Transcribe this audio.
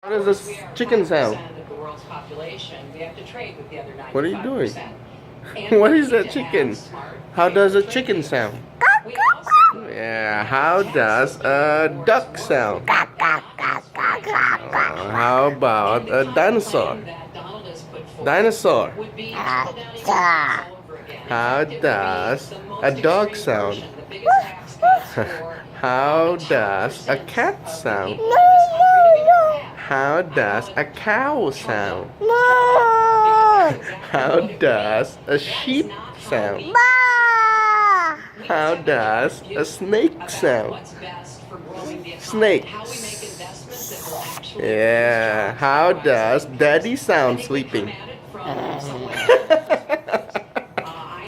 How does this chicken sound? What are you doing? What is that chicken? How does a chicken sound? Yeah, how does a duck sound? How about a dinosaur? Dinosaur. How does a dog sound? How does a cat sound? How does a cow sound? How does a sheep sound? How does a snake sound? Snake. Yeah. How does Daddy sound sleeping?